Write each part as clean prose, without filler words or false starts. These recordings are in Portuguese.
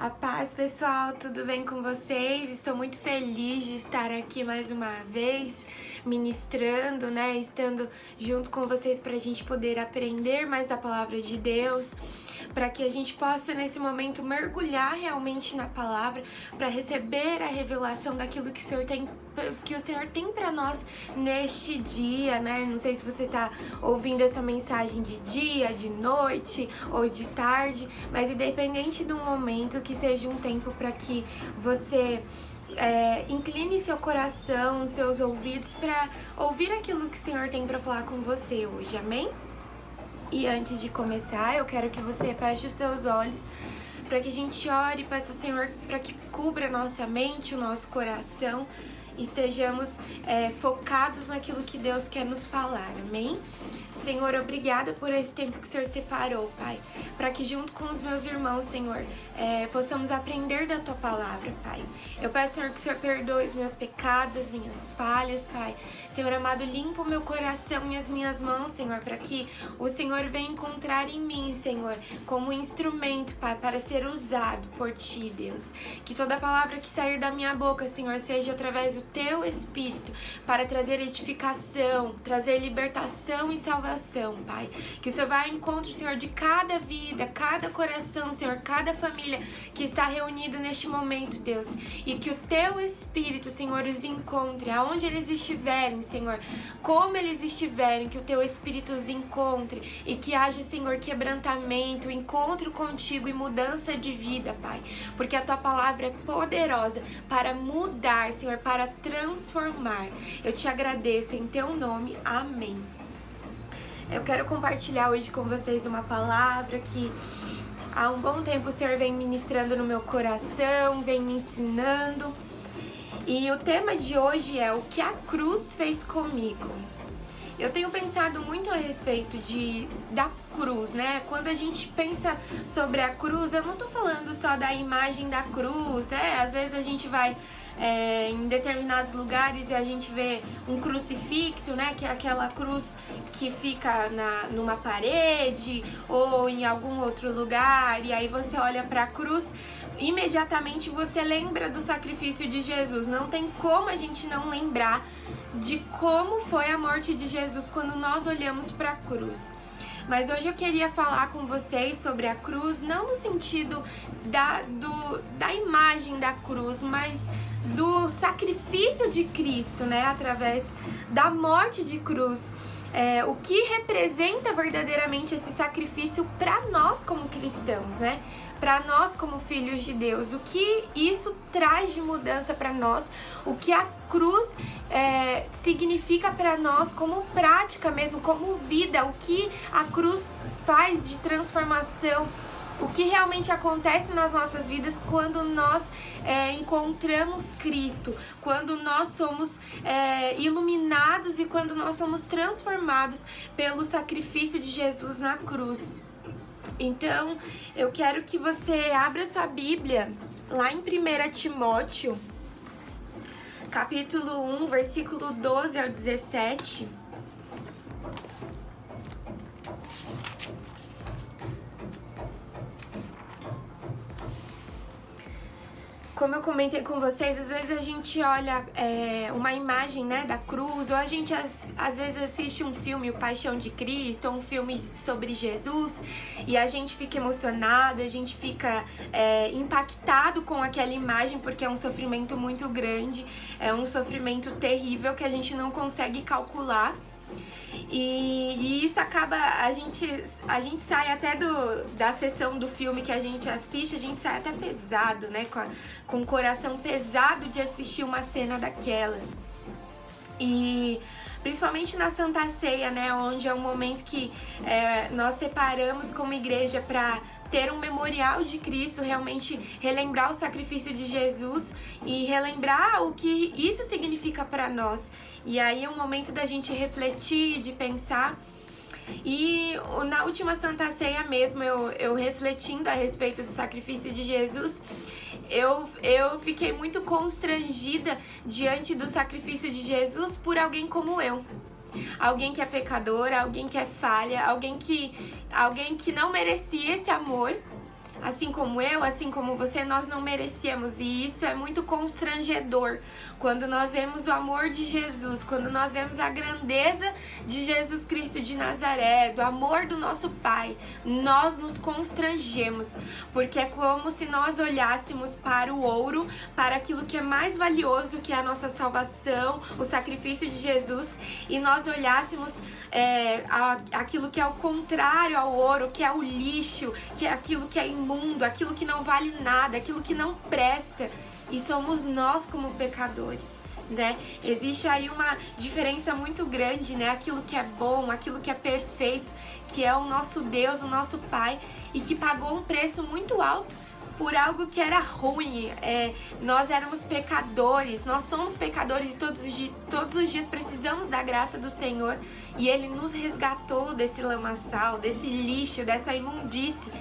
A paz, pessoal, tudo bem com vocês? Estou muito feliz de estar aqui mais uma vez, ministrando, né? Estando junto com vocês para a gente poder aprender mais da palavra de Deus, para que a gente possa nesse momento mergulhar realmente na palavra, para receber a revelação daquilo que o Senhor tem para nós neste dia, né? Não sei se você tá ouvindo essa mensagem de dia, de noite ou de tarde, mas independente do momento, que seja um tempo para que você incline seu coração, seus ouvidos para ouvir aquilo que o Senhor tem para falar com você hoje, amém? E antes de começar, eu quero que você feche os seus olhos para que a gente ore, peça ao Senhor para que cubra a nossa mente, o nosso coração, e estejamos focados naquilo que Deus quer nos falar, amém? Senhor, obrigada por esse tempo que o Senhor separou, Pai, para que junto com os meus irmãos, Senhor, possamos aprender da Tua palavra, Pai. Eu peço, Senhor, que o Senhor perdoe os meus pecados, as minhas falhas, Pai. Senhor amado, limpa o meu coração e as minhas mãos, Senhor, para que o Senhor venha encontrar em mim, Senhor, como instrumento, Pai, para ser usado por Ti, Deus. Que toda palavra que sair da minha boca, Senhor, seja através do Teu Espírito, para trazer edificação, trazer libertação e salvação, Pai. Que o Senhor vá ao encontro, Senhor, de cada vida, cada coração, Senhor, cada família que está reunida neste momento, Deus. E que o Teu Espírito, Senhor, os encontre aonde eles estiverem, Senhor, como eles estiverem, que o Teu Espírito os encontre e que haja, Senhor, quebrantamento, encontro contigo e mudança de vida, Pai. Porque a Tua palavra é poderosa para mudar, Senhor, para transformar. Eu te agradeço em Teu nome. Amém. Eu quero compartilhar hoje com vocês uma palavra que há um bom tempo o Senhor vem ministrando no meu coração, vem me ensinando. E o tema de hoje é o que a cruz fez comigo. Eu tenho pensado muito a respeito da cruz, né? Quando a gente pensa sobre a cruz, eu não tô falando só da imagem da cruz, né? Às vezes a gente vai em determinados lugares e a gente vê um crucifixo, né? Que é aquela cruz que fica numa parede ou em algum outro lugar, e aí você olha para a cruz, imediatamente você lembra do sacrifício de Jesus. Não tem como a gente não lembrar de como foi a morte de Jesus quando nós olhamos para a cruz. Mas hoje eu queria falar com vocês sobre a cruz, não no sentido da imagem da cruz, mas do sacrifício de Cristo, né? Através da morte de cruz. O que representa verdadeiramente esse sacrifício para nós como cristãos, né? Para nós como filhos de Deus, o que isso traz de mudança para nós, o que a cruz significa para nós como prática mesmo, como vida, o que a cruz faz de transformação, o que realmente acontece nas nossas vidas quando nós encontramos Cristo, quando nós somos iluminados e quando nós somos transformados pelo sacrifício de Jesus na cruz. Então, eu quero que você abra sua Bíblia lá em 1 Timóteo, capítulo 1, versículo 12 ao 17. Como eu comentei com vocês, às vezes a gente olha uma imagem, né, da cruz, ou a gente às vezes assiste um filme, O Paixão de Cristo, ou um filme sobre Jesus, e a gente fica emocionado, a gente fica impactado com aquela imagem, porque é um sofrimento muito grande, é um sofrimento terrível que a gente não consegue calcular. E isso acaba, a gente sai até da sessão do filme que a gente assiste, a gente sai até pesado, né? Com o coração pesado de assistir uma cena daquelas. E principalmente na Santa Ceia, né? Onde é um momento que nós separamos como igreja para ter um memorial de Cristo, realmente relembrar o sacrifício de Jesus e relembrar o que isso significa para nós. E aí é um momento da gente refletir, de pensar. E na última Santa Ceia mesmo, eu refletindo a respeito do sacrifício de Jesus, eu fiquei muito constrangida diante do sacrifício de Jesus por alguém como eu. Alguém que é pecadora, alguém que é falha, alguém que não merecia esse amor. assim como eu, assim como você, nós não merecíamos. E isso é muito constrangedor. Quando nós vemos o amor de Jesus, quando nós vemos a grandeza de Jesus Cristo de Nazaré, do amor do nosso Pai, nós nos constrangemos. Porque é como se nós olhássemos para o ouro, para aquilo que é mais valioso, que é a nossa salvação, o sacrifício de Jesus, e nós olhássemos aquilo que é o contrário ao ouro, que é o lixo, que é aquilo que é imundo, aquilo que não vale nada, aquilo que não presta, e somos nós como pecadores, né? Existe aí uma diferença muito grande, né? Aquilo que é bom, aquilo que é perfeito, que é o nosso Deus, o nosso Pai, e que pagou um preço muito alto por algo que era ruim. Nós éramos pecadores, nós somos pecadores, e todos os dias precisamos da graça do Senhor, e Ele nos resgatou desse lamaçal, desse lixo, dessa imundície.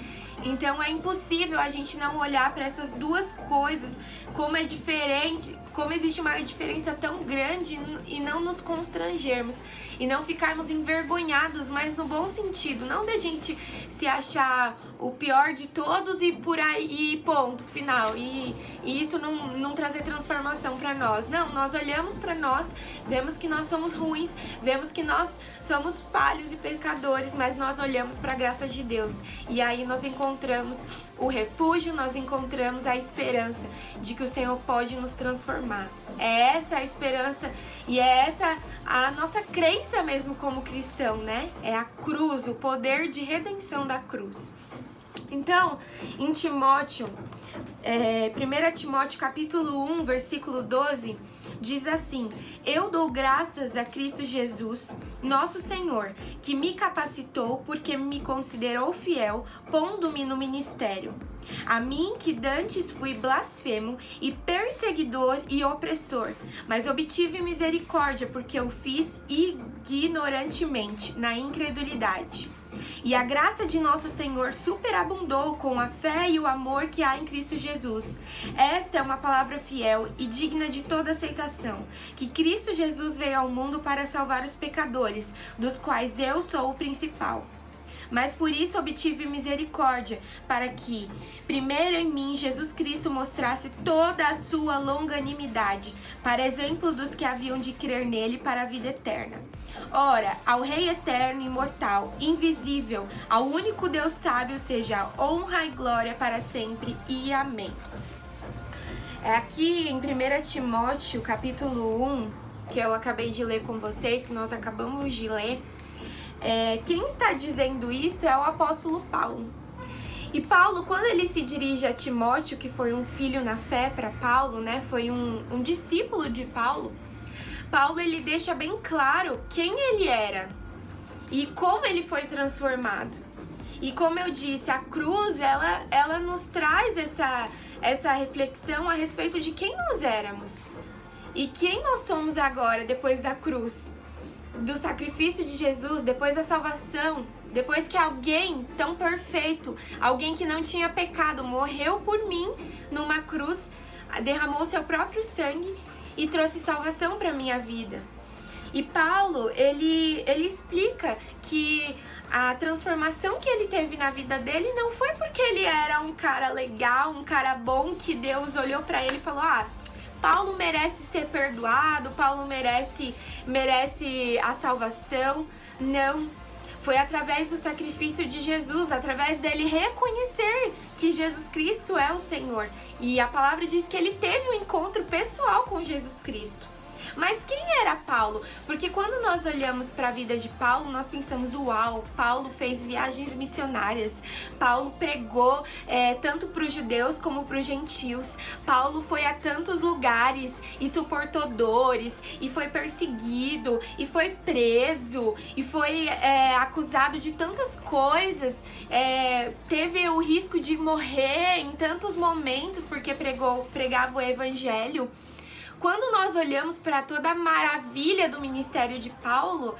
Então é impossível a gente não olhar para essas duas coisas, como é diferente, como existe uma diferença tão grande, e não nos constrangermos e não ficarmos envergonhados, mas no bom sentido, não da gente se achar o pior de todos e por aí, ponto, final, e isso não trazer transformação para nós. Não, nós olhamos para nós, vemos que nós somos ruins, vemos que nós somos falhos e pecadores, mas nós olhamos para a graça de Deus, e aí nós encontramos o refúgio, nós encontramos a esperança de que o Senhor pode nos transformar. É essa a esperança, e é essa a nossa crença mesmo como cristão, né? É a cruz, o poder de redenção da cruz. Então, em Timóteo, 1 Timóteo capítulo 1, versículo 12, diz assim: eu dou graças a Cristo Jesus, nosso Senhor, que me capacitou porque me considerou fiel, pondo-me no ministério. A mim que dantes fui blasfemo e perseguidor e opressor, mas obtive misericórdia porque eu fiz ignorantemente, na incredulidade. E a graça de nosso Senhor superabundou com a fé e o amor que há em Cristo Jesus. Esta é uma palavra fiel e digna de toda aceitação, que Cristo Jesus veio ao mundo para salvar os pecadores, dos quais eu sou o principal. Mas por isso obtive misericórdia, para que, primeiro em mim, Jesus Cristo mostrasse toda a sua longanimidade, para exemplo dos que haviam de crer nele para a vida eterna. Ora, ao Rei eterno, imortal, invisível, ao único Deus sábio, seja honra e glória para sempre. E amém. Aqui em 1 Timóteo, capítulo 1, que eu acabei de ler com vocês, que nós acabamos de ler, quem está dizendo isso é o apóstolo Paulo. E Paulo, quando ele se dirige a Timóteo, que foi um filho na fé para Paulo, né, foi um discípulo de Paulo, Paulo ele deixa bem claro quem ele era e como ele foi transformado. E como eu disse, a cruz, ela nos traz essa reflexão a respeito de quem nós éramos e quem nós somos agora, depois da cruz, do sacrifício de Jesus, depois da salvação, depois que alguém tão perfeito, alguém que não tinha pecado, morreu por mim numa cruz, derramou seu próprio sangue e trouxe salvação para minha vida. E Paulo, ele explica que a transformação que ele teve na vida dele não foi porque ele era um cara legal, um cara bom, que Deus olhou para ele e falou: Paulo merece ser perdoado, Paulo merece a salvação. Não, foi através do sacrifício de Jesus, através dele reconhecer que Jesus Cristo é o Senhor. E a palavra diz que ele teve um encontro pessoal com Jesus Cristo. Mas quem era Paulo? Porque quando nós olhamos para a vida de Paulo, nós pensamos: uau, Paulo fez viagens missionárias, Paulo pregou tanto para os judeus como para os gentios, Paulo foi a tantos lugares e suportou dores, e foi perseguido, e foi preso, e foi acusado de tantas coisas, teve o risco de morrer em tantos momentos porque pregava o evangelho. Quando nós olhamos para toda a maravilha do ministério de Paulo,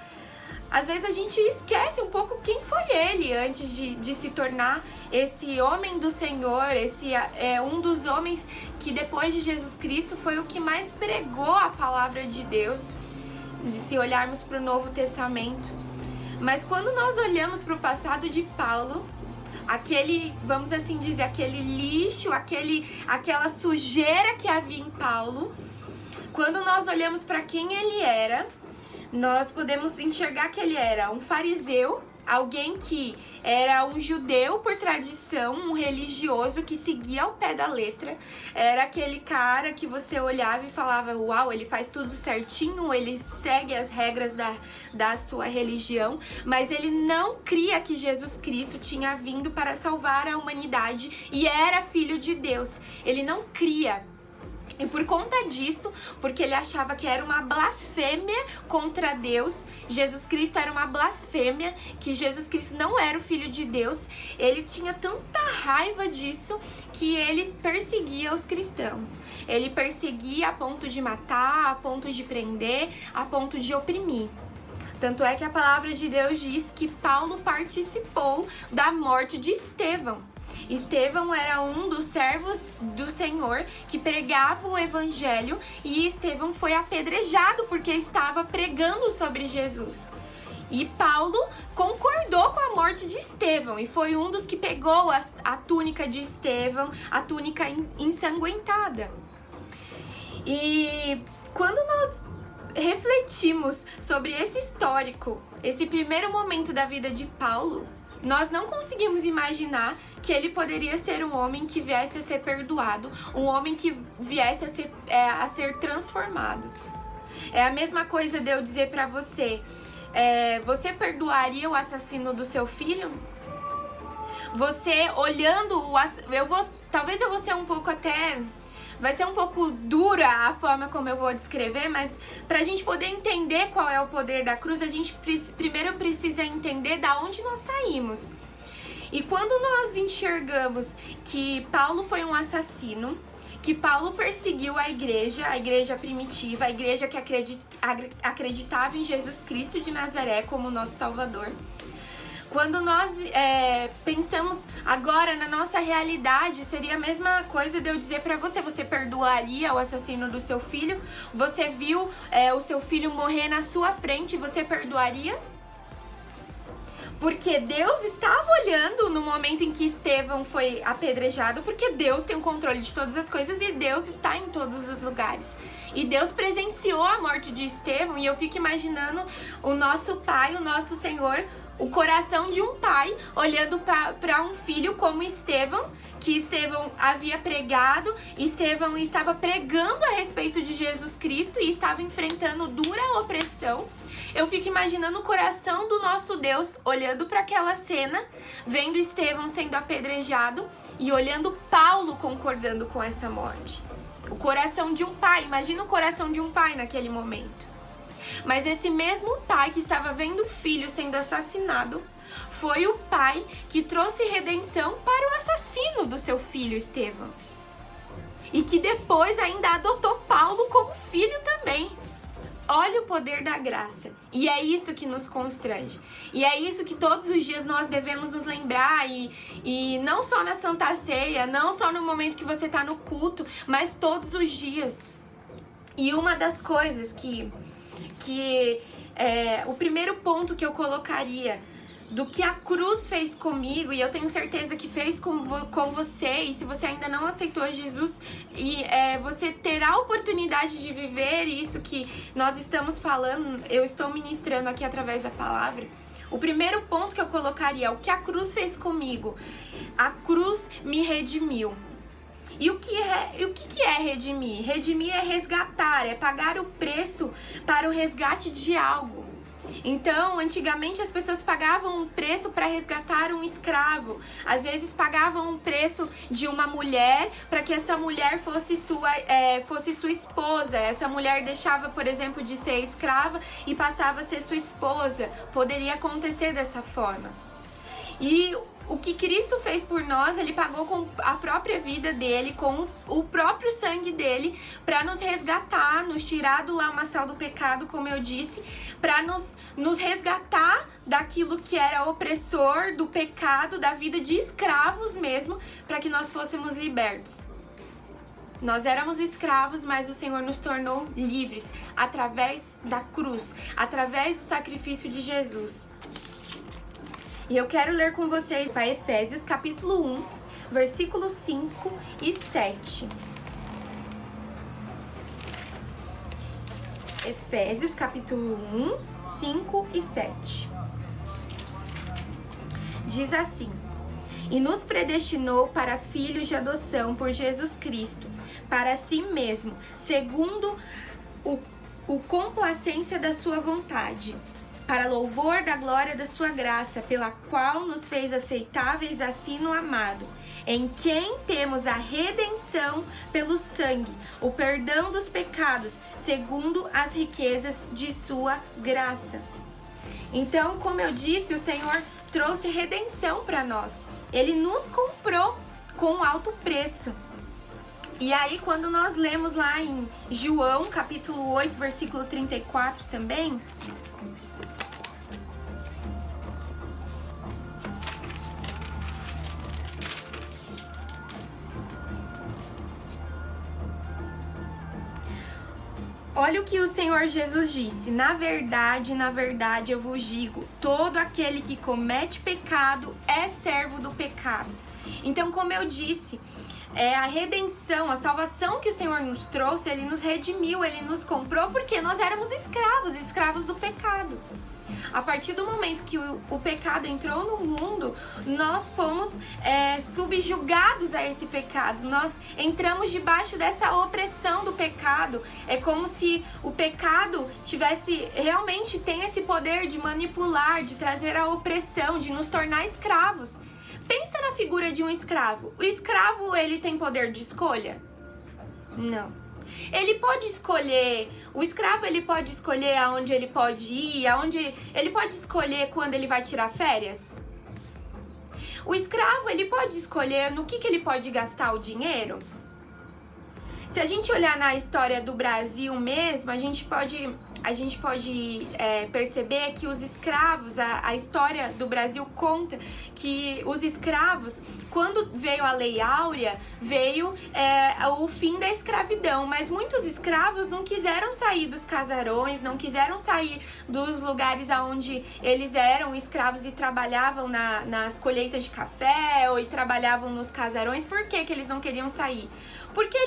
às vezes a gente esquece um pouco quem foi ele antes de se tornar esse homem do Senhor, esse um dos homens que depois de Jesus Cristo foi o que mais pregou a palavra de Deus, se olharmos para o Novo Testamento. Mas quando nós olhamos para o passado de Paulo, aquele, vamos assim dizer, aquele lixo, aquela sujeira que havia em Paulo, quando nós olhamos para quem ele era, nós podemos enxergar que ele era um fariseu, alguém que era um judeu por tradição, um religioso que seguia ao pé da letra. Era aquele cara que você olhava e falava, uau, ele faz tudo certinho, ele segue as regras da sua religião, mas ele não cria que Jesus Cristo tinha vindo para salvar a humanidade e era filho de Deus. Ele não cria. E por conta disso, porque ele achava que era uma blasfêmia contra Deus, Jesus Cristo era uma blasfêmia, que Jesus Cristo não era o Filho de Deus, ele tinha tanta raiva disso que ele perseguia os cristãos. Ele perseguia a ponto de matar, a ponto de prender, a ponto de oprimir. Tanto é que a palavra de Deus diz que Paulo participou da morte de Estevão. Estevão era um dos servos do Senhor que pregava o evangelho e Estevão foi apedrejado porque estava pregando sobre Jesus. E Paulo concordou com a morte de Estevão e foi um dos que pegou a túnica de Estevão, a túnica ensanguentada. E quando nós refletimos sobre esse histórico, esse primeiro momento da vida de Paulo, nós não conseguimos imaginar que ele poderia ser um homem que viesse a ser perdoado, um homem que viesse a ser transformado. É a mesma coisa de eu dizer pra você, você perdoaria o assassino do seu filho? Você olhando talvez eu vou ser um pouco até... Vai ser um pouco dura a forma como eu vou descrever, mas pra gente poder entender qual é o poder da cruz, a gente primeiro precisa entender da onde nós saímos. E quando nós enxergamos que Paulo foi um assassino, que Paulo perseguiu a igreja primitiva, a igreja que acreditava em Jesus Cristo de Nazaré como nosso Salvador, quando nós pensamos agora na nossa realidade, seria a mesma coisa de eu dizer pra você, você perdoaria o assassino do seu filho? Você viu o seu filho morrer na sua frente, você perdoaria? Porque Deus estava olhando no momento em que Estevão foi apedrejado, porque Deus tem o controle de todas as coisas e Deus está em todos os lugares. E Deus presenciou a morte de Estevão e eu fico imaginando o nosso Pai, o nosso Senhor, o coração de um pai olhando para um filho como Estevão, que Estevão havia pregado, Estevão estava pregando a respeito de Jesus Cristo e estava enfrentando dura opressão. Eu fico imaginando o coração do nosso Deus olhando para aquela cena, vendo Estevão sendo apedrejado e olhando Paulo concordando com essa morte. O coração de um pai, imagina o coração de um pai naquele momento. Mas esse mesmo pai que estava vendo o filho sendo assassinado foi o pai que trouxe redenção para o assassino do seu filho Estevão. E que depois ainda adotou Paulo como filho também. Olha o poder da graça. E é isso que nos constrange. E é isso que todos os dias nós devemos nos lembrar. E não só na Santa Ceia, não só no momento que você está no culto, mas todos os dias. E uma das coisas o primeiro ponto que eu colocaria do que a cruz fez comigo, e eu tenho certeza que fez com você, e se você ainda não aceitou Jesus, você terá a oportunidade de viver isso que nós estamos falando, eu estou ministrando aqui através da palavra. O primeiro ponto que eu colocaria é o que a cruz fez comigo. A cruz me redimiu. E o que é redimir? Redimir é resgatar, é pagar o preço para o resgate de algo. Então, antigamente as pessoas pagavam um preço para resgatar um escravo. Às vezes pagavam um preço de uma mulher para que essa mulher fosse sua esposa. Essa mulher deixava, por exemplo, de ser escrava e passava a ser sua esposa. Poderia acontecer dessa forma. E o que Cristo fez por nós, Ele pagou com a própria vida dEle, com o próprio sangue dEle, para nos resgatar, nos tirar do lamaçal do pecado, como eu disse, para nos resgatar daquilo que era opressor, do pecado, da vida de escravos mesmo, para que nós fôssemos libertos. Nós éramos escravos, mas o Senhor nos tornou livres através da cruz, através do sacrifício de Jesus. E eu quero ler com vocês para Efésios capítulo 1, versículos 5 e 7. Efésios capítulo 1, 5 e 7. Diz assim: E nos predestinou para filhos de adoção por Jesus Cristo, para si mesmo, segundo o complacência da sua vontade, para louvor da glória da sua graça, pela qual nos fez aceitáveis assim no amado, em quem temos a redenção pelo sangue, o perdão dos pecados, segundo as riquezas de sua graça. Então, como eu disse, o Senhor trouxe redenção para nós. Ele nos comprou com alto preço. E aí, quando nós lemos lá em João, capítulo 8, versículo 34 também, olha o que o Senhor Jesus disse: na verdade, eu vos digo, todo aquele que comete pecado é servo do pecado. Então, como eu disse, a redenção, a salvação que o Senhor nos trouxe, Ele nos redimiu, Ele nos comprou porque nós éramos escravos do pecado. A partir do momento que o pecado entrou no mundo, nós fomos subjugados a esse pecado. Nós entramos debaixo dessa opressão do pecado. É como se o pecado tem esse poder de manipular, de trazer a opressão, de nos tornar escravos. Pensa na figura de um escravo. O escravo, ele tem poder de escolha? Não. Ele pode escolher, o escravo ele pode escolher aonde ele pode ir, ele pode escolher quando ele vai tirar férias. O escravo ele pode escolher no que ele pode gastar o dinheiro. Se a gente olhar na história do Brasil mesmo, a gente pode perceber que os escravos, a história do Brasil conta que os escravos, quando veio a Lei Áurea, veio o fim da escravidão, mas muitos escravos não quiseram sair dos casarões, não quiseram sair dos lugares onde eles eram escravos e trabalhavam nas colheitas de café ou trabalhavam nos casarões. Por que eles não queriam sair? Porque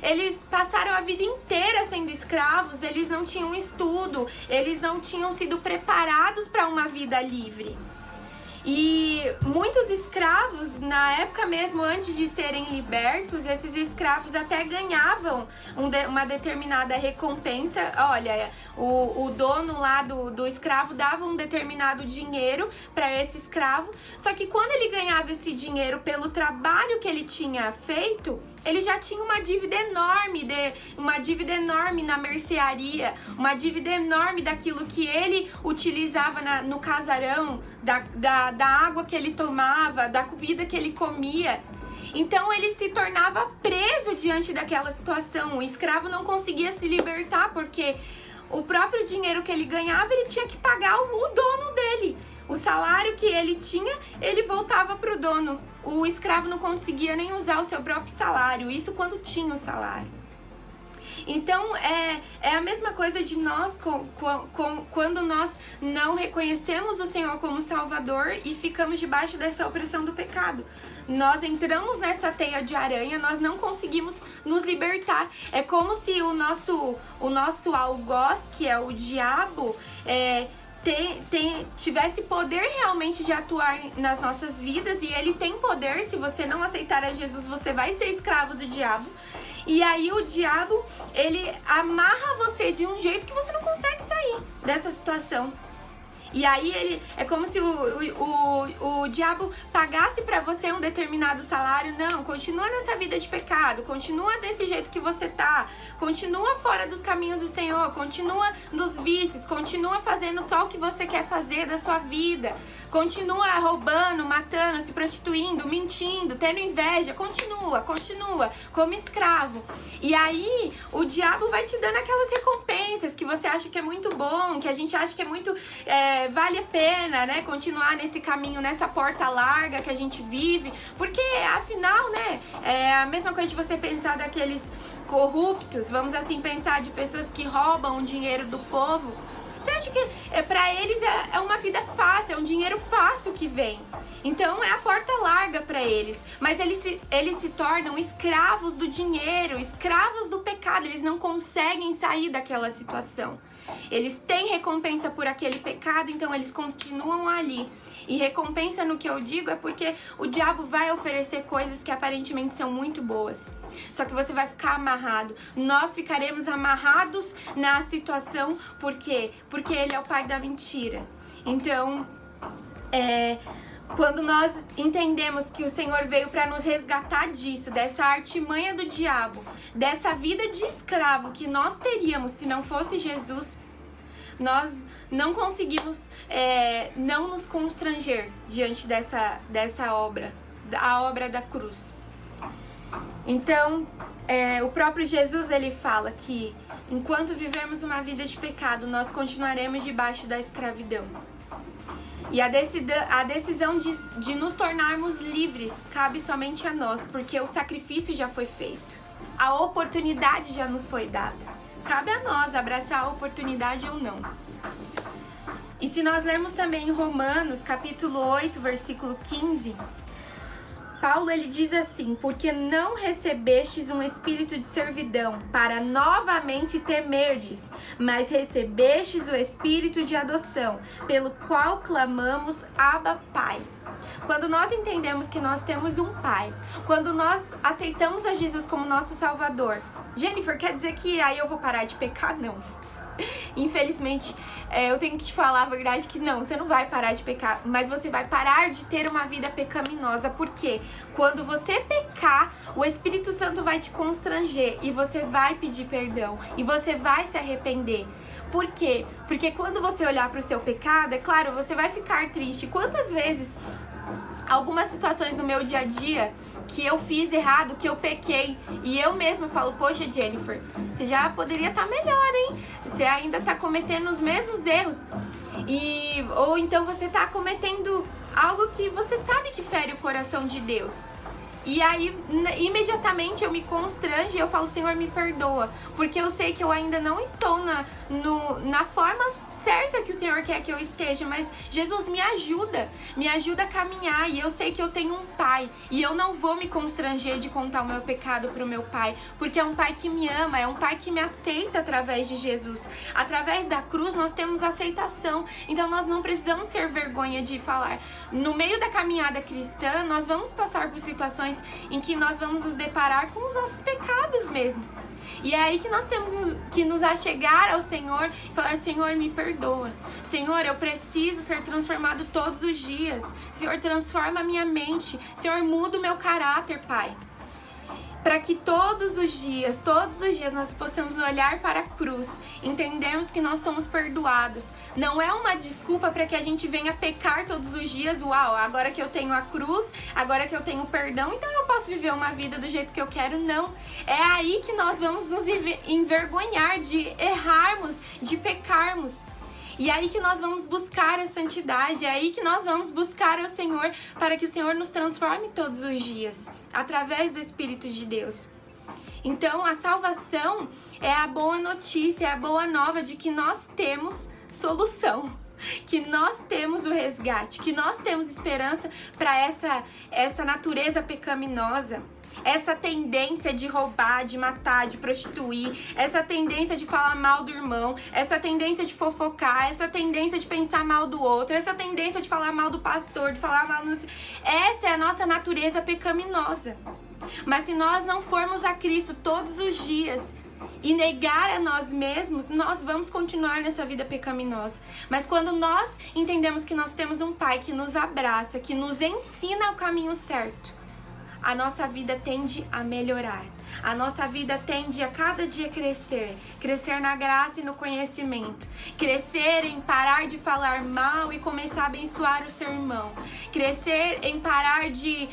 eles passaram a vida inteira sendo escravos, eles não tinham estudo, eles não tinham sido preparados para uma vida livre. E muitos escravos, na época mesmo, antes de serem libertos, esses escravos até ganhavam uma determinada recompensa. Olha, o dono lá do escravo dava um determinado dinheiro para esse escravo, só que quando ele ganhava esse dinheiro pelo trabalho que ele tinha feito, ele já tinha uma dívida enorme na mercearia, uma dívida enorme daquilo que ele utilizava no casarão, da água que ele tomava, da comida que ele comia. Então ele se tornava preso diante daquela situação. O escravo não conseguia se libertar porque o próprio dinheiro que ele ganhava, ele tinha que pagar o dono dele. O salário que ele tinha, ele voltava para o dono. O escravo não conseguia nem usar o seu próprio salário, isso quando tinha o salário. Então, é a mesma coisa de nós, quando nós não reconhecemos o Senhor como Salvador e ficamos debaixo dessa opressão do pecado. Nós entramos nessa teia de aranha, nós não conseguimos nos libertar. É como se o nosso algoz, que é o diabo, tivesse poder realmente de atuar nas nossas vidas, e ele tem poder. Se você não aceitar a Jesus, você vai ser escravo do diabo. E aí o diabo, ele amarra você de um jeito que você não consegue sair dessa situação. E aí é como se o diabo pagasse pra você um determinado salário. Não, continua nessa vida de pecado, continua desse jeito que você tá, continua fora dos caminhos do Senhor, continua nos vícios, continua fazendo só o que você quer fazer da sua vida, continua roubando, matando, se prostituindo, mentindo, tendo inveja, continua como escravo. E aí o diabo vai te dando aquelas recompensas que você acha que é muito bom, que a gente acha que é muito vale a pena, né, continuar nesse caminho, nessa porta larga que a gente vive, porque afinal, né, é a mesma coisa de você pensar daqueles corruptos, vamos assim pensar, de pessoas que roubam o dinheiro do povo. Você acha que pra eles é uma vida fácil, é um dinheiro fácil que vem. Então é a porta larga para eles. Mas eles se tornam escravos do dinheiro, escravos do pecado. Eles não conseguem sair daquela situação. Eles têm recompensa por aquele pecado, então eles continuam ali. E recompensa, no que eu digo, é porque o diabo vai oferecer coisas que aparentemente são muito boas. Só que você vai ficar amarrado. Nós ficaremos amarrados na situação. Por quê? Porque ele é o pai da mentira. Então, quando nós entendemos que o Senhor veio para nos resgatar disso, dessa artimanha do diabo, dessa vida de escravo que nós teríamos se não fosse Jesus, nós não conseguimos não nos constranger diante dessa obra, a obra da cruz. Então, o próprio Jesus, ele fala que enquanto vivermos uma vida de pecado, nós continuaremos debaixo da escravidão. E a decisão de nos tornarmos livres cabe somente a nós, porque o sacrifício já foi feito. A oportunidade já nos foi dada. Cabe a nós abraçar a oportunidade ou não. E se nós lermos também em Romanos, capítulo 8, versículo 15, Paulo, ele diz assim: porque não recebestes um espírito de servidão para novamente temerdes, mas recebestes o espírito de adoção, pelo qual clamamos, Abba, Pai. Quando nós entendemos que nós temos um Pai, quando nós aceitamos a Jesus como nosso Salvador, Jennifer, quer dizer que aí eu vou parar de pecar? Não. Infelizmente, eu tenho que te falar a verdade que não, você não vai parar de pecar, mas você vai parar de ter uma vida pecaminosa. Por quê? Quando você pecar, o Espírito Santo vai te constranger e você vai pedir perdão e você vai se arrepender. Por quê? Porque quando você olhar para o seu pecado, é claro, você vai ficar triste. Quantas vezes, algumas situações do meu dia a dia que eu fiz errado, que eu pequei, e eu mesma falo, poxa, Jennifer, você já poderia estar melhor, hein? Você ainda está cometendo os mesmos erros. Ou então você está cometendo algo que você sabe que fere o coração de Deus. E aí, imediatamente eu me constranjo e eu falo, Senhor, me perdoa. Porque eu sei que eu ainda não estou na forma certa que o Senhor quer que eu esteja, mas Jesus, me ajuda a caminhar. E eu sei que eu tenho um Pai, e eu não vou me constranger de contar o meu pecado pro meu Pai, porque é um Pai que me ama, é um Pai que me aceita através de Jesus. Através da cruz nós temos aceitação, então nós não precisamos ter vergonha de falar. No meio da caminhada cristã, nós vamos passar por situações em que nós vamos nos deparar com os nossos pecados mesmo. E é aí que nós temos que nos achegar ao Senhor e falar, Senhor, me perdoa. Senhor, eu preciso ser transformado todos os dias. Senhor, transforma a minha mente. Senhor, muda o meu caráter, Pai. Para que todos os dias nós possamos olhar para a cruz, entendermos que nós somos perdoados. Não é uma desculpa para que a gente venha pecar todos os dias. Uau, agora que eu tenho a cruz, agora que eu tenho perdão, então eu posso viver uma vida do jeito que eu quero. Não. É aí que nós vamos nos envergonhar de errarmos, de pecarmos. E é aí que nós vamos buscar a santidade, é aí que nós vamos buscar o Senhor, para que o Senhor nos transforme todos os dias, através do Espírito de Deus. Então, a salvação é a boa notícia, é a boa nova de que nós temos solução, que nós temos o resgate, que nós temos esperança para essa natureza pecaminosa. Essa tendência de roubar, de matar, de prostituir, essa tendência de falar mal do irmão, essa tendência de fofocar, essa tendência de pensar mal do outro, essa tendência de falar mal do pastor, de falar mal... Essa é a nossa natureza pecaminosa. Mas se nós não formos a Cristo todos os dias e negar a nós mesmos, nós vamos continuar nessa vida pecaminosa. Mas quando nós entendemos que nós temos um Pai que nos abraça, que nos ensina o caminho certo, a nossa vida tende a melhorar. A nossa vida tende a cada dia crescer. Crescer na graça e no conhecimento. Crescer em parar de falar mal e começar a abençoar o seu irmão. Crescer em parar de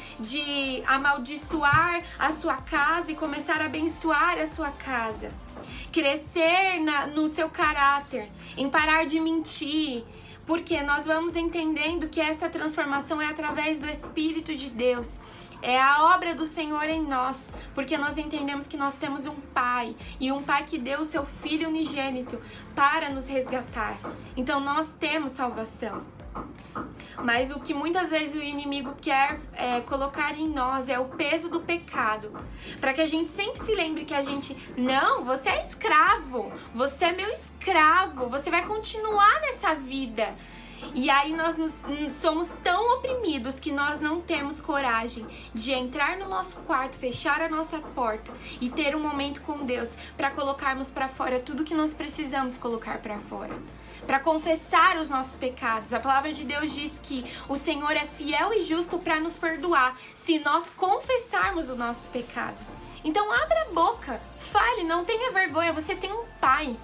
amaldiçoar a sua casa e começar a abençoar a sua casa. Crescer no seu caráter, em parar de mentir. Porque nós vamos entendendo que essa transformação é através do Espírito de Deus. É a obra do Senhor em nós, porque nós entendemos que nós temos um Pai, e um Pai que deu o seu Filho unigênito para nos resgatar. Então nós temos salvação. Mas o que muitas vezes o inimigo quer colocar em nós é o peso do pecado, para que a gente sempre se lembre que a gente, não, você é escravo, você é meu escravo, você vai continuar nessa vida. E aí nós somos tão oprimidos que nós não temos coragem de entrar no nosso quarto, fechar a nossa porta e ter um momento com Deus para colocarmos para fora tudo que nós precisamos colocar para fora. Para confessar os nossos pecados. A palavra de Deus diz que o Senhor é fiel e justo para nos perdoar se nós confessarmos os nossos pecados. Então abra a boca, fale, não tenha vergonha, você tem um Pai,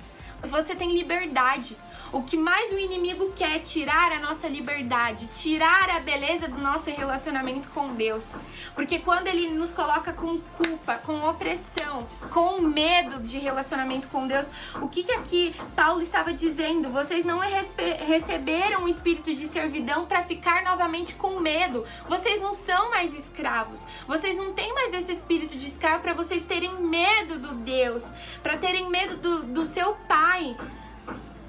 você tem liberdade. O que mais o inimigo quer é tirar a nossa liberdade, tirar a beleza do nosso relacionamento com Deus. Porque quando ele nos coloca com culpa, com opressão, com medo de relacionamento com Deus, o que aqui Paulo estava dizendo? Vocês não receberam o espírito de servidão para ficar novamente com medo. Vocês não são mais escravos. Vocês não têm mais esse espírito de escravo para vocês terem medo do Deus, para terem medo do seu Pai.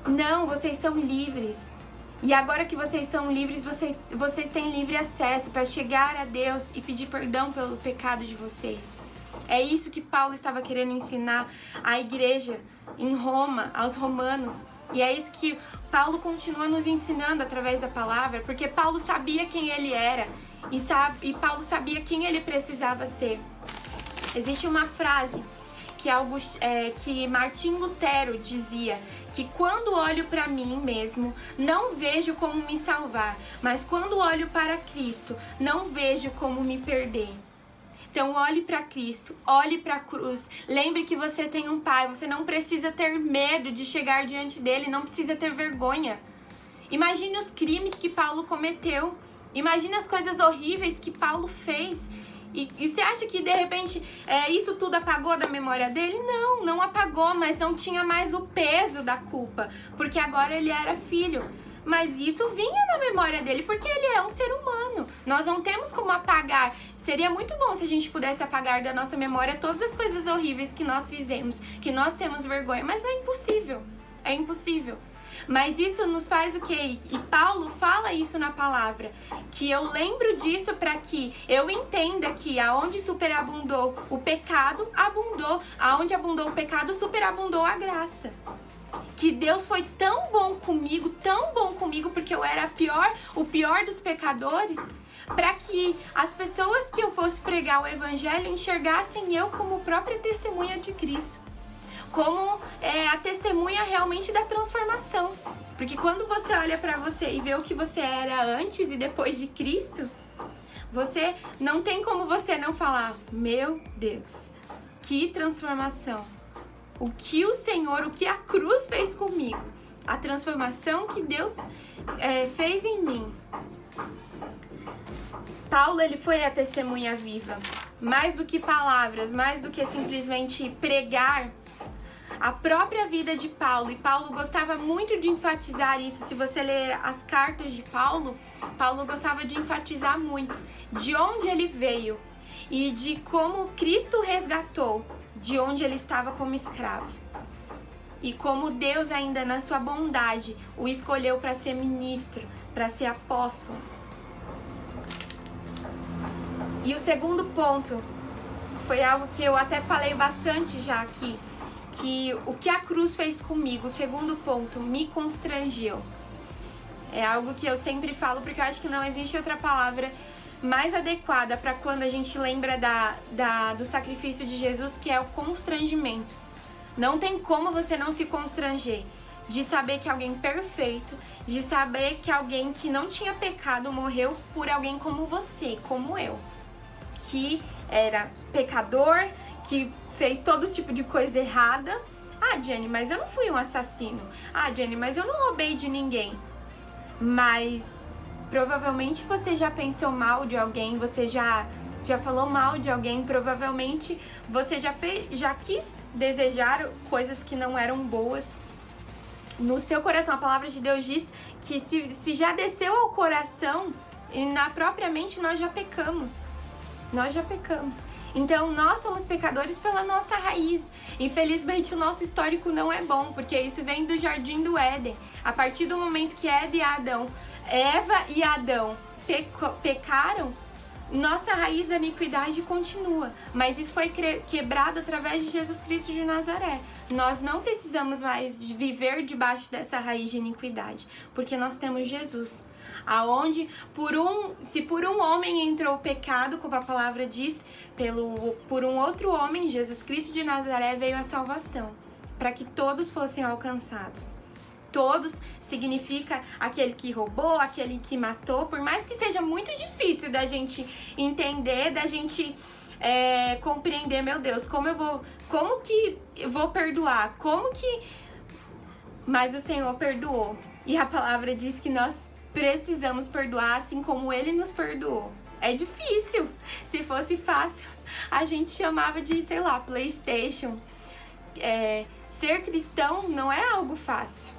Não, vocês são livres. E agora que vocês são livres, vocês têm livre acesso para chegar a Deus e pedir perdão pelo pecado de vocês. É isso que Paulo estava querendo ensinar à igreja em Roma, aos romanos. E é isso que Paulo continua nos ensinando através da palavra, porque Paulo sabia quem ele era e Paulo sabia quem ele precisava ser. Existe uma frase que Martim Lutero dizia, que quando olho para mim mesmo, não vejo como me salvar, mas quando olho para Cristo, não vejo como me perder. Então olhe para Cristo, olhe para a cruz, lembre que você tem um Pai, você não precisa ter medo de chegar diante dele, não precisa ter vergonha. Imagine os crimes que Paulo cometeu, imagine as coisas horríveis que Paulo fez. E você acha que de repente isso tudo apagou da memória dele? Não, não apagou, mas não tinha mais o peso da culpa, porque agora ele era filho. Mas isso vinha na memória dele, porque ele é um ser humano. Nós não temos como apagar. Seria muito bom se a gente pudesse apagar da nossa memória todas as coisas horríveis que nós fizemos, que nós temos vergonha, mas é impossível. É impossível. Mas isso nos faz o quê? E Paulo fala isso na palavra, que eu lembro disso para que eu entenda que aonde superabundou o pecado, abundou. Aonde abundou o pecado, superabundou a graça. Que Deus foi tão bom comigo, porque eu era o pior dos pecadores, para que as pessoas que eu fosse pregar o evangelho enxergassem eu como própria testemunha de Cristo. Como a testemunha realmente da transformação. Porque quando você olha pra você e vê o que você era antes e depois de Cristo, você não tem como você não falar, meu Deus, que transformação. O que o Senhor, o que a cruz fez comigo. A transformação que Deus fez em mim. Paulo, ele foi a testemunha viva. Mais do que palavras, mais do que simplesmente pregar, a própria vida de Paulo, e Paulo gostava muito de enfatizar isso. Se você ler as cartas de Paulo, Paulo gostava de enfatizar muito de onde ele veio e de como Cristo resgatou de onde ele estava como escravo. E como Deus ainda na sua bondade o escolheu para ser ministro, para ser apóstolo. E o segundo ponto foi algo que eu até falei bastante já aqui, que o que a cruz fez comigo, o segundo ponto, me constrangeu. É algo que eu sempre falo, porque eu acho que não existe outra palavra mais adequada para quando a gente lembra do sacrifício de Jesus, que é o constrangimento. Não tem como você não se constranger de saber que alguém perfeito, de saber que alguém que não tinha pecado morreu por alguém como você, como eu, que era pecador, que fez todo tipo de coisa errada. Ah, Jenny, mas eu não fui um assassino. Ah, Jenny, mas eu não roubei de ninguém. Mas provavelmente você já pensou mal de alguém, você já falou mal de alguém, provavelmente você já quis desejar coisas que não eram boas no seu coração. A palavra de Deus diz que se já desceu ao coração, e na própria mente nós já pecamos. Nós já pecamos. Então, nós somos pecadores pela nossa raiz. Infelizmente, o nosso histórico não é bom, porque isso vem do Jardim do Éden. A partir do momento que Eva e Adão pecaram, nossa raiz da iniquidade continua. Mas isso foi quebrado através de Jesus Cristo de Nazaré. Nós não precisamos mais viver debaixo dessa raiz de iniquidade, porque nós temos Jesus. Aonde se por um homem entrou o pecado, como a palavra diz, por um outro homem, Jesus Cristo de Nazaré, veio a salvação, para que todos fossem alcançados. Todos significa aquele que roubou, aquele que matou, por mais que seja muito difícil da gente entender, da gente compreender, meu Deus, como que eu vou perdoar? Mas o Senhor perdoou. E a palavra diz que nós precisamos perdoar assim como Ele nos perdoou. É difícil. Se fosse fácil, a gente chamava de, sei lá, PlayStation. Ser cristão não é algo fácil.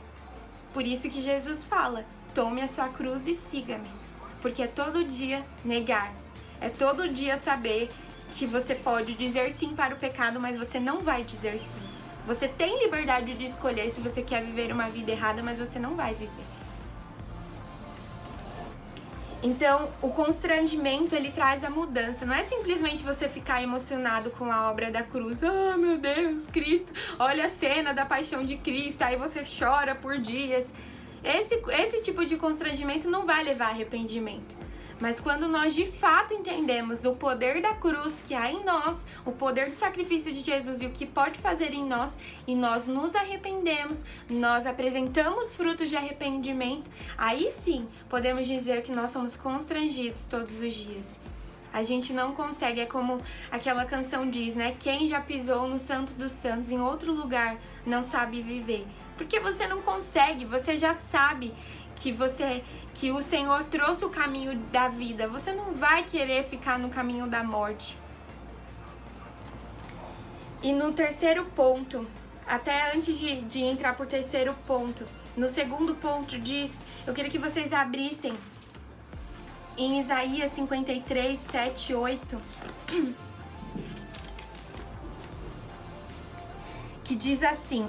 Por isso que Jesus fala, tome a sua cruz e siga-me. Porque é todo dia negar. É todo dia saber que você pode dizer sim para o pecado, mas você não vai dizer sim. Você tem liberdade de escolher se você quer viver uma vida errada, mas você não vai viver. Então, o constrangimento, ele traz a mudança. Não é simplesmente você ficar emocionado com a obra da cruz. Ah, meu Deus, Cristo, olha a cena da paixão de Cristo, aí você chora por dias. Esse tipo de constrangimento não vai levar a arrependimento. Mas quando nós de fato entendemos o poder da cruz que há em nós, o poder do sacrifício de Jesus e o que pode fazer em nós, e nós nos arrependemos, nós apresentamos frutos de arrependimento, aí sim podemos dizer que nós somos constrangidos todos os dias. A gente não consegue, é como aquela canção diz, né? Quem já pisou no Santo dos Santos em outro lugar não sabe viver. Porque você não consegue, você já sabe que o Senhor trouxe o caminho da vida. Você não vai querer ficar no caminho da morte. E no terceiro ponto, até antes de entrar por terceiro ponto, no segundo ponto diz, eu queria que vocês abrissem em Isaías 53, 7, 8, que diz assim: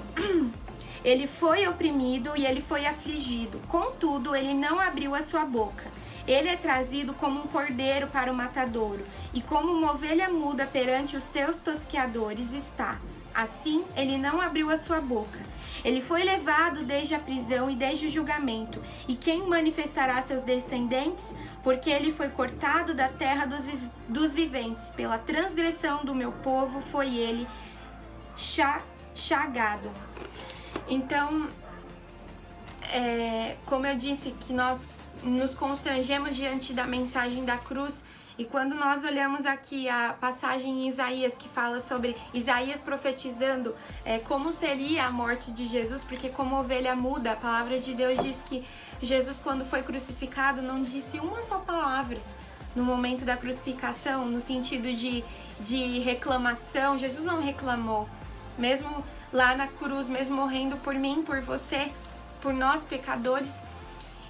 ele foi oprimido e ele foi afligido, contudo ele não abriu a sua boca. Ele é trazido como um cordeiro para o matadouro, e como uma ovelha muda perante os seus tosqueadores está. Assim ele não abriu a sua boca. Ele foi levado desde a prisão e desde o julgamento. E quem manifestará seus descendentes? Porque ele foi cortado da terra dos viventes. Pela transgressão do meu povo foi ele chagado. Então, como eu disse, que nós nos constrangemos diante da mensagem da cruz. E quando nós olhamos aqui a passagem em Isaías, que fala sobre Isaías profetizando como seria a morte de Jesus, porque como ovelha muda, a palavra de Deus diz que Jesus, quando foi crucificado, não disse uma só palavra no momento da crucificação, no sentido de reclamação. Jesus não reclamou, mesmo lá na cruz, mesmo morrendo por mim, por você, por nós pecadores.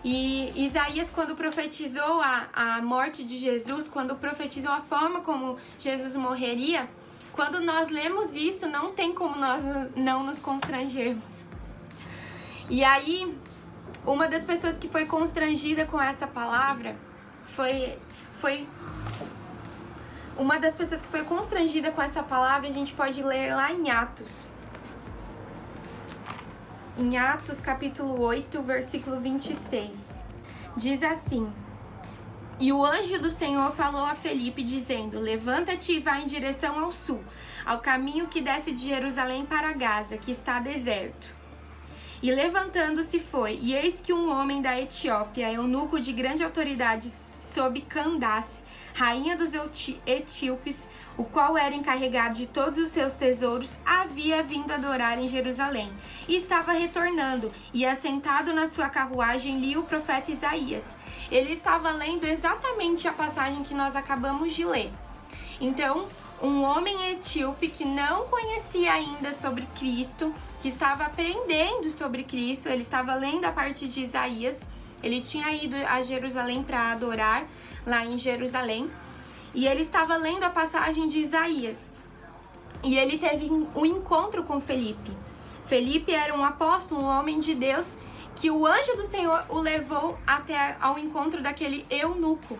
E Isaías, quando profetizou a morte de Jesus, quando profetizou a forma como Jesus morreria, quando nós lemos isso, não tem como nós não nos constrangermos. E aí, uma das pessoas que foi constrangida com essa palavra uma das pessoas que foi constrangida com essa palavra, a gente pode ler lá em Atos. Em Atos, capítulo 8, versículo 26. Diz assim: e o anjo do Senhor falou a Felipe, dizendo: levanta-te e vai em direção ao sul, ao caminho que desce de Jerusalém para Gaza, que está deserto. E levantando-se foi, e eis que um homem da Etiópia, eunuco de grande autoridade sob Candace, rainha dos etíopes, o qual era encarregado de todos os seus tesouros, havia vindo adorar em Jerusalém, e estava retornando, e assentado na sua carruagem lia o profeta Isaías. Ele estava lendo exatamente a passagem que nós acabamos de ler. Então, um homem etíope que não conhecia ainda sobre Cristo, que estava aprendendo sobre Cristo, ele estava lendo a parte de Isaías, ele tinha ido a Jerusalém para adorar lá em Jerusalém. e ele estava lendo a passagem de Isaías. E ele teve um encontro com Felipe. Felipe era um apóstolo, um homem de Deus, que o anjo do Senhor o levou até ao encontro daquele eunuco.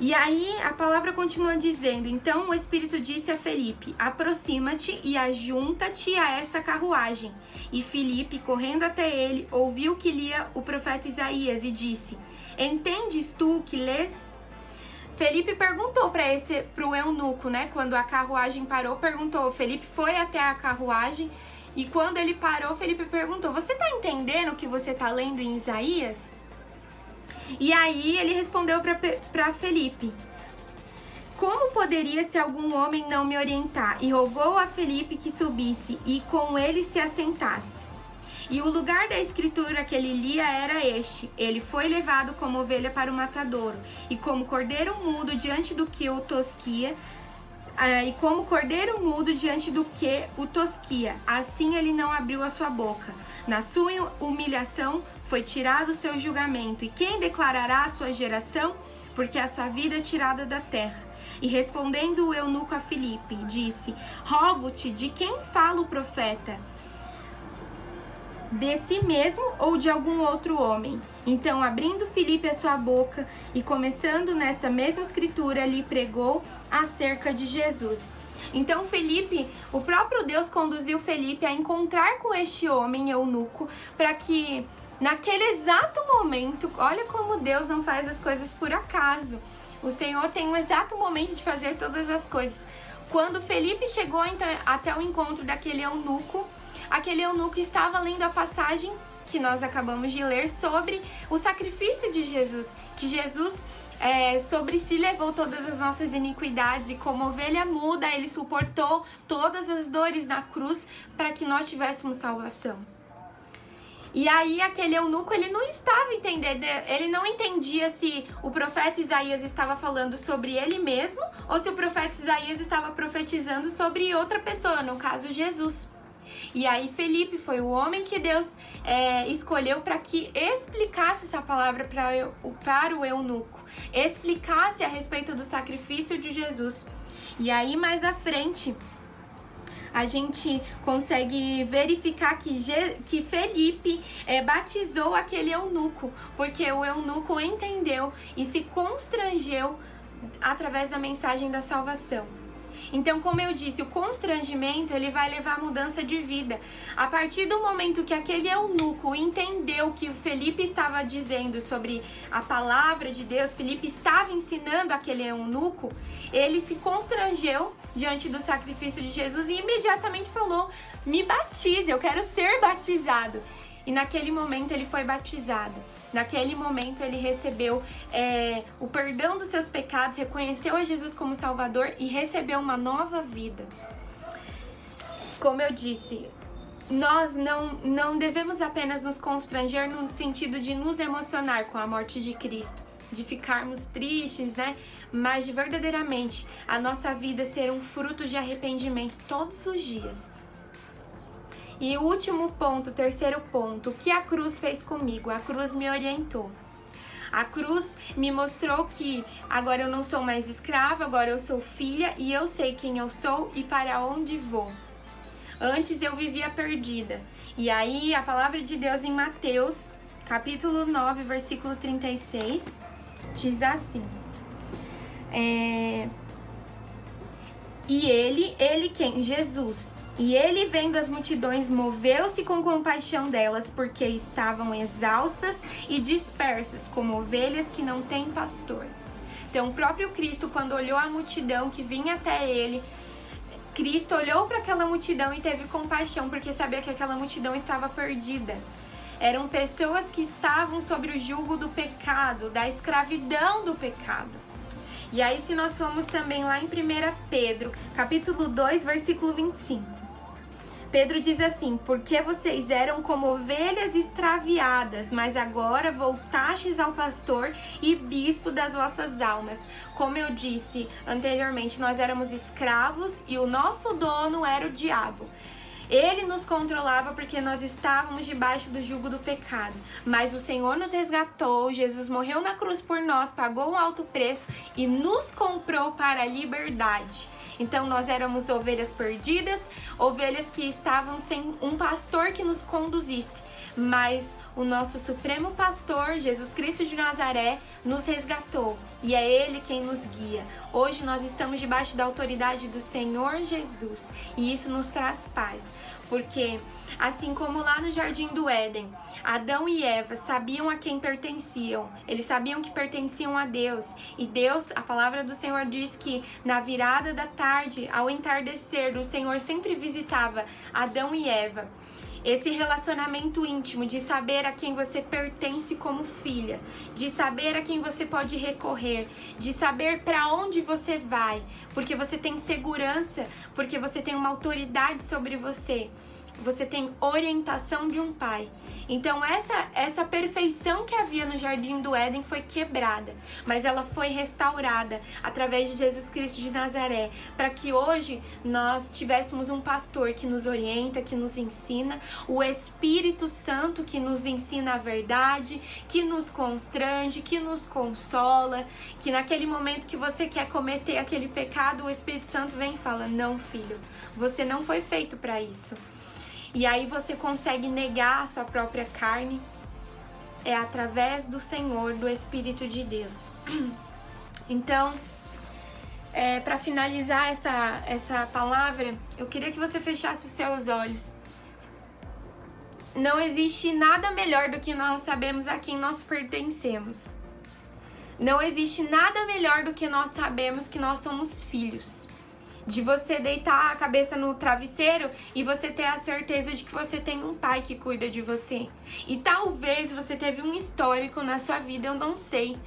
E aí a palavra continua dizendo: então o Espírito disse a Felipe: aproxima-te e ajunta-te a esta carruagem. E Felipe, correndo até ele, ouviu que lia o profeta Isaías e disse: entendes tu o que lês? Felipe perguntou para o eunuco, né? Quando a carruagem parou, perguntou. Felipe foi até a carruagem e quando ele parou, Felipe perguntou: você está entendendo o que você está lendo em Isaías? E aí ele respondeu para Felipe: como poderia se algum homem não me orientar? E rogou a Felipe que subisse e com ele se assentasse. E o lugar da escritura que ele lia era este: ele foi levado como ovelha para o matadouro, e como cordeiro mudo diante do que o tosquia, assim ele não abriu a sua boca. Na sua humilhação foi tirado o seu julgamento. E quem declarará a sua geração? Porque a sua vida é tirada da terra. E respondendo o eunuco a Filipe, disse: rogo-te, de quem fala o profeta? De si mesmo ou de algum outro homem? Então, abrindo Filipe a sua boca e começando nesta mesma escritura, lhe pregou acerca de Jesus. Então Felipe, o próprio Deus conduziu Felipe a encontrar com este homem eunuco, para que naquele exato momento, olha como Deus não faz as coisas por acaso. O Senhor tem um exato momento de fazer todas as coisas. Quando Felipe chegou então, até o encontro daquele eunuco, aquele eunuco estava lendo a passagem que nós acabamos de ler sobre o sacrifício de Jesus, que Jesus sobre si levou todas as nossas iniquidades e como ovelha muda, ele suportou todas as dores na cruz para que nós tivéssemos salvação. E aí aquele eunuco, ele não estava entendendo, ele não entendia se o profeta Isaías estava falando sobre ele mesmo ou se o profeta Isaías estava profetizando sobre outra pessoa, no caso Jesus. E aí Felipe foi o homem que Deus escolheu para que explicasse essa palavra para o eunuco, explicasse a respeito do sacrifício de Jesus. E aí mais à frente a gente consegue verificar que Felipe batizou aquele eunuco, porque o eunuco entendeu e se constrangeu através da mensagem da salvação. Então, como eu disse, o constrangimento ele vai levar à mudança de vida. A partir do momento que aquele eunuco entendeu que o Felipe estava dizendo sobre a palavra de Deus, Felipe estava ensinando aquele eunuco, ele se constrangeu diante do sacrifício de Jesus e imediatamente falou: me batize, eu quero ser batizado. E naquele momento ele foi batizado. Naquele momento ele recebeu o perdão dos seus pecados, reconheceu a Jesus como Salvador e recebeu uma nova vida. Como eu disse, nós não devemos apenas nos constranger no sentido de nos emocionar com a morte de Cristo, de ficarmos tristes, né? Mas de verdadeiramente a nossa vida ser um fruto de arrependimento todos os dias. E o último ponto, o terceiro ponto, o que a cruz fez comigo? A cruz me orientou. A cruz me mostrou que agora eu não sou mais escrava, agora eu sou filha e eu sei quem eu sou e para onde vou. Antes eu vivia perdida. E aí a palavra de Deus em Mateus, capítulo 9, versículo 36, diz assim: e ele quem? Jesus. E ele, vendo as multidões, moveu-se com compaixão delas, porque estavam exaustas e dispersas, como ovelhas que não têm pastor. Então, o próprio Cristo, quando olhou a multidão que vinha até ele, Cristo olhou para aquela multidão e teve compaixão, porque sabia que aquela multidão estava perdida. Eram pessoas que estavam sobre o jugo do pecado, da escravidão do pecado. E aí, se nós formos também lá em 1 Pedro, capítulo 2, versículo 25. Pedro diz assim: porque vocês eram como ovelhas extraviadas, mas agora voltastes ao pastor e bispo das vossas almas. Como eu disse anteriormente, nós éramos escravos e o nosso dono era o diabo. Ele nos controlava porque nós estávamos debaixo do jugo do pecado. Mas o Senhor nos resgatou, Jesus morreu na cruz por nós, pagou um alto preço e nos comprou para a liberdade. Então nós éramos ovelhas perdidas, ovelhas que estavam sem um pastor que nos conduzisse. Mas o nosso supremo pastor, Jesus Cristo de Nazaré, nos resgatou e é Ele quem nos guia. Hoje nós estamos debaixo da autoridade do Senhor Jesus e isso nos traz paz, porque assim como lá no Jardim do Éden, Adão e Eva sabiam a quem pertenciam, eles sabiam que pertenciam a Deus, e Deus, a palavra do Senhor diz que na virada da tarde, ao entardecer, o Senhor sempre visitava Adão e Eva. Esse relacionamento íntimo de saber a quem você pertence como filha, de saber a quem você pode recorrer, de saber para onde você vai, porque você tem segurança, porque você tem uma autoridade sobre você. Você tem orientação de um pai. Então essa perfeição que havia no Jardim do Éden foi quebrada, mas ela foi restaurada através de Jesus Cristo de Nazaré, para que hoje nós tivéssemos um pastor que nos orienta, que nos ensina, o Espírito Santo que nos ensina a verdade, que nos constrange, que nos consola, que naquele momento que você quer cometer aquele pecado, o Espírito Santo vem e fala: não, filho, você não foi feito para isso. E aí você consegue negar a sua própria carne. É através do Senhor, do Espírito de Deus. Então, para finalizar essa palavra, eu queria que você fechasse os seus olhos. Não existe nada melhor do que nós sabemos a quem nós pertencemos. Não existe nada melhor do que nós sabemos que nós somos filhos. De você deitar a cabeça no travesseiro e você ter a certeza de que você tem um pai que cuida de você. E talvez você teve um histórico na sua vida, eu não sei,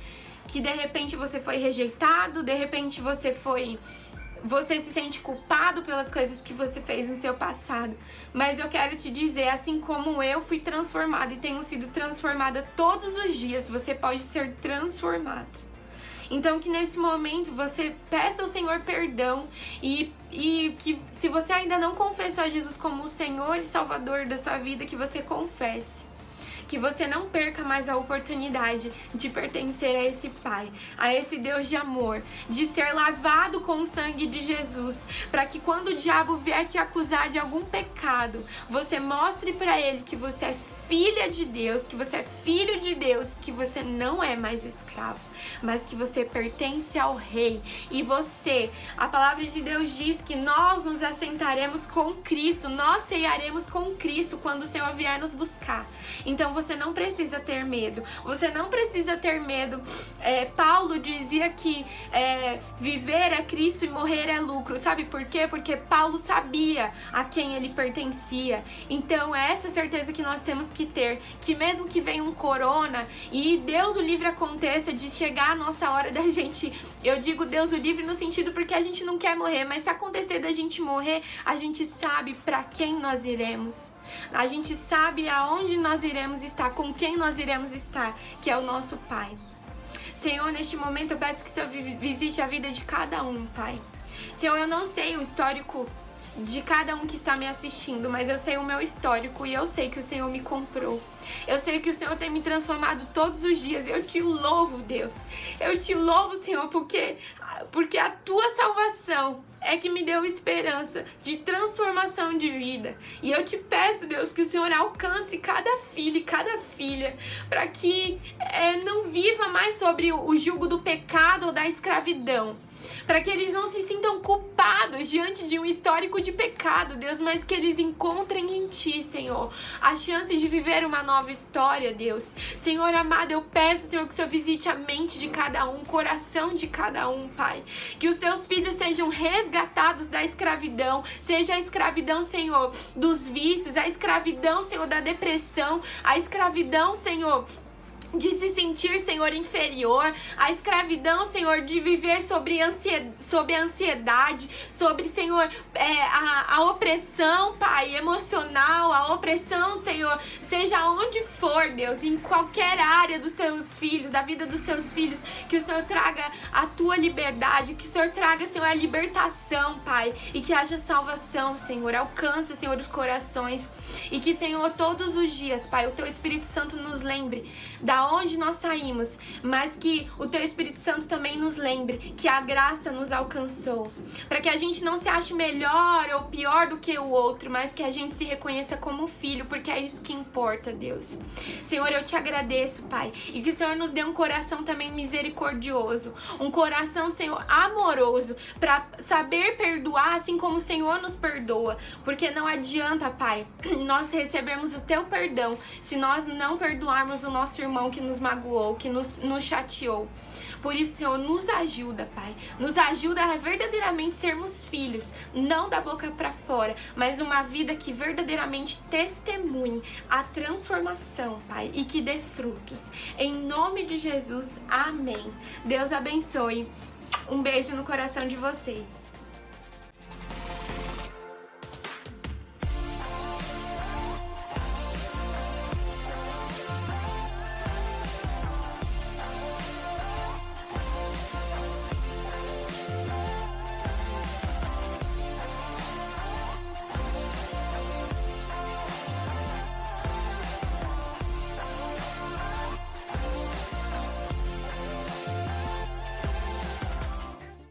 que de repente você foi rejeitado, de repente você se sente culpado pelas coisas que você fez no seu passado. Mas eu quero te dizer, assim como eu fui transformada e tenho sido transformada todos os dias, você pode ser transformado. Então que nesse momento você peça ao Senhor perdão e que se você ainda não confessou a Jesus como o Senhor e Salvador da sua vida, que você confesse. Que você não perca mais a oportunidade de pertencer a esse Pai, a esse Deus de amor, de ser lavado com o sangue de Jesus, para que quando o diabo vier te acusar de algum pecado, você mostre para ele que você é filha de Deus, que você é filho de Deus, que você não é mais escravo, mas que você pertence ao Rei. E você, a palavra de Deus diz que nós nos assentaremos com Cristo, nós cearemos com Cristo quando o Senhor vier nos buscar. Então você não precisa ter medo, você não precisa ter medo. Paulo dizia que viver é Cristo e morrer é lucro. Sabe por quê? Porque Paulo sabia a quem ele pertencia. Então é essa certeza que nós temos que ter, que mesmo que venha um corona e Deus o livre aconteça de chegar a nossa hora da gente, eu digo Deus o livre no sentido porque a gente não quer morrer, mas se acontecer da gente morrer, a gente sabe para quem nós iremos. A gente sabe aonde nós iremos estar, com quem nós iremos estar, que é o nosso Pai. Senhor, neste momento eu peço que o Senhor visite a vida de cada um, Pai. Senhor, eu não sei o histórico de cada um que está me assistindo, mas eu sei o meu histórico e eu sei que o Senhor me comprou. Eu sei que o Senhor tem me transformado todos os dias. Eu te louvo, Deus. Eu te louvo, Senhor, porque a tua salvação é que me deu esperança de transformação de vida. E eu te peço, Deus, que o Senhor alcance cada filho e cada filha, para que não viva mais sobre o jugo do pecado ou da escravidão, para que eles não se sintam culpados diante de um histórico de pecado, Deus, mas que eles encontrem em Ti, Senhor, a chance de viver uma nova história, Deus. Senhor amado, eu peço, Senhor, que o Senhor visite a mente de cada um, o coração de cada um, Pai. Que os Seus filhos sejam resgatados da escravidão, seja a escravidão, Senhor, dos vícios, a escravidão, Senhor, da depressão, a escravidão, Senhor, de se sentir, Senhor, inferior, a escravidão, Senhor, de viver sobre a ansiedade, sobre, Senhor, a opressão, Pai, emocional, a opressão, Senhor, seja onde for, Deus, em qualquer área dos seus filhos, da vida dos seus filhos, que o Senhor traga a tua liberdade, que o Senhor traga, Senhor, a libertação, Pai, e que haja salvação, Senhor, alcança, Senhor, os corações, e que, Senhor, todos os dias, Pai, o teu Espírito Santo nos lembre da onde nós saímos, mas que o teu Espírito Santo também nos lembre que a graça nos alcançou, para que a gente não se ache melhor ou pior do que o outro, mas que a gente se reconheça como filho, porque é isso que importa, Deus. Senhor, eu te agradeço, Pai, e que o Senhor nos dê um coração também misericordioso, um coração, Senhor, amoroso, para saber perdoar assim como o Senhor nos perdoa, porque não adianta, Pai, nós recebermos o teu perdão se nós não perdoarmos o nosso irmão que nos magoou, que nos chateou. Por isso, Senhor, nos ajuda, Pai. Nos ajuda a verdadeiramente sermos filhos, não da boca para fora, mas uma vida que verdadeiramente testemunhe a transformação, Pai, e que dê frutos. Em nome de Jesus, amém. Deus abençoe. Um beijo no coração de vocês.